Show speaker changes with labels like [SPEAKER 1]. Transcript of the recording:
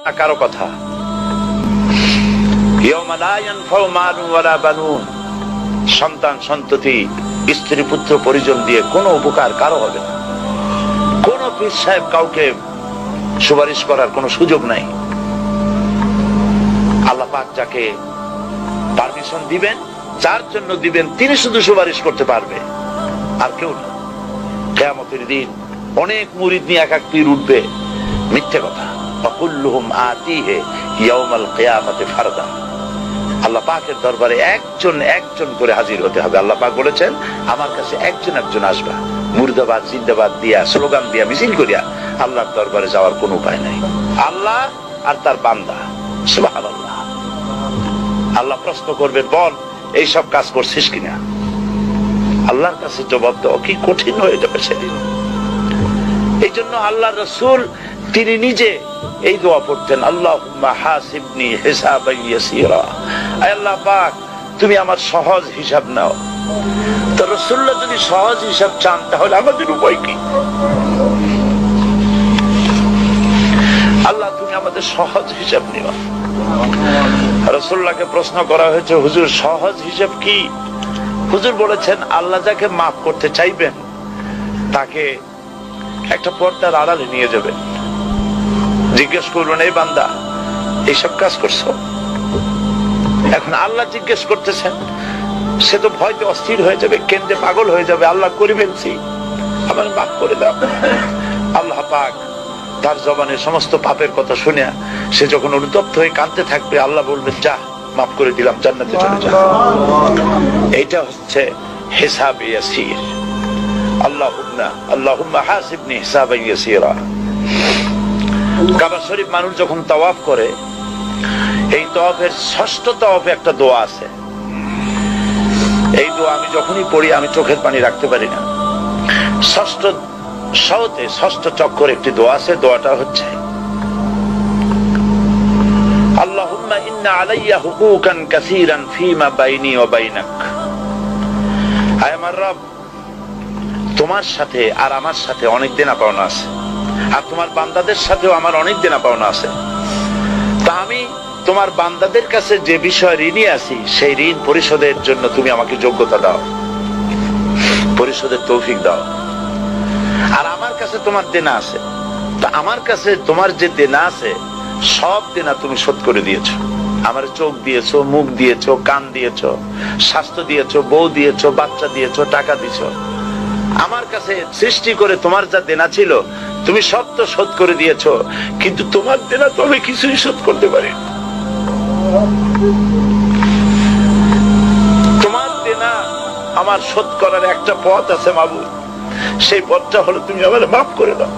[SPEAKER 1] কারো কথা, ইয়াউমা লা ইয়ানফাউ মালুন ওয়ালা বানুন, সন্তান সন্ততি স্ত্রী পুত্র পরিজন দিয়ে কোনো উপকার কারো হবে না। কোন পীর সাহেব কাউকে সুপারিশ করার কোনো সুযোগ নাই। আল্লাহ পাক যাকে পারমিশন দিবেন, যার জন্য দিবেন, তিনি শুধু সুপারিশ করতে পারবে, আর কেউ না। কিয়ামতের দিন অনেক মুরিদ নিয়ে এক এক পীর উঠবে, মিথ্যে কথা। ফাকুল্লুহুম আতিহি ইয়াউমাল কিয়ামাতি ফারদা। আল্লাহ পাকের দরবারে একজন একজন করে হাজির হতে হবে। আল্লাহ পাক বলেছেন, আমার কাছে একজন একজন আসবা, মুর্দাবাদ জিন্দাবাদ দিয়া, স্লোগান দিয়া, মিছিল করিয়া আল্লাহর দরবারে যাওয়ার কোন উপায় নাই। আল্লাহ আর তার বান্দা, সুবহানাল্লাহ। আল্লাহ প্রশ্ন করবে, বল এইসব কাজ করছিস কিনা? আল্লাহর কাছে জবাব দেওয়া কি কঠিন হয়ে যাবে সেদিন। এই জন্য আল্লাহ রাসূল তিনি নিজে এই দোয়া পড়তেন, আল্লাহুম্মা হাসিবনি হিসাবান ইয়াসীরা। আয় আল্লাহ পাক, তুমি আমার সহজ হিসাব নাও। তো রাসূলুল্লাহ যদি সহজ হিসাব চান, তাহলে আমাদের উপায় কি? আল্লাহ তুমি আমাদের সহজ হিসাব নিও। রাসূলুল্লাহকে প্রশ্ন করা হয়েছে, হুজুর সহজ হিসাব কি? হুজুর বলেছেন, আল্লাহ যাকে মাফ করতে চাইবেন তাকে একটা পর্দার আড়ালে নিয়ে যাবেন, জিজ্ঞেস করবেন, এই বান্দা এইসব কাজ করছো? এখন আল্লাহ জিজ্ঞেস করতেছেন, সে তো ভয়তে অস্থির হয়ে যাবে, কেন্দ্রে পাগল হয়ে যাবে। আল্লাহ করে ফেলছি, আমার মাফ করে দাও। আল্লাহ পাক তার জবানের সমস্ত পাপের কথা শুনে সে যখন অনুতপ্ত হয়ে কাঁদতে থাকবে, আল্লাহ বলবেন, যা মাফ করে দিলাম, জান্নাতে চলে যা। এইটা হচ্ছে হিসাব ইয়াসির। আল্লাহুম্মা হাসিবনি হিসাবান ইয়াসীরা। কাবা শরীফ মানুষ যখন তাওয়াফ করে, এই তাওয়াফের ষষ্ঠ তাওয়াফে একটা দোয়া আছে। এই দোয়া আমি যখনই পড়ি আমি চোখের পানি রাখতে পারি না। ষষ্ঠ চক্করে একটি দোয়া আছে। দোয়াটা হচ্ছে, আল্লাহুম্মা ইন্না আলাইয়া হুকুকান কাসীরান ফীমা বাইনি ওয়া বাইনাক। আয় আমার রব, তোমার সাথে আর আমার সাথে অনেক দেনা পাওনা আছে, আর তোমার বান্দাদের সাথেও আমার অনেক দেনা পাওনা আছে। তা আমি তোমার বান্দাদের কাছে যে বিষয় ঋণী আছি, সেই ঋণ পরিশোধের জন্য তুমি আমাকে যোগ্যতা দাও, পরিশোধের তৌফিক দাও। আর আমার কাছে তোমার দেনা আছে, তা আমার কাছে তোমার যে দেনা আছে সব দেনা তুমি শোধ করে দিয়েছো। আমার চোখ দিয়েছো, মুখ দিয়েছো, কান দিয়েছো, স্বাস্থ্য দিয়েছো, বউ দিয়েছো, বাচ্চা দিয়েছো, টাকা দিয়েছো। আমার কাছে সৃষ্টি করে তোমার যা দেনা ছিল তুমি সব তো শোধ করে দিয়েছো, কিন্তু তোমার দেনা তো আমি কিছুই শোধ করতে পারি। তোমার দেনা আমার শোধ করার একটা পথ আছে মাবুদ, সেই পথটা হলো তুমি আমাকে মাফ করে দাও।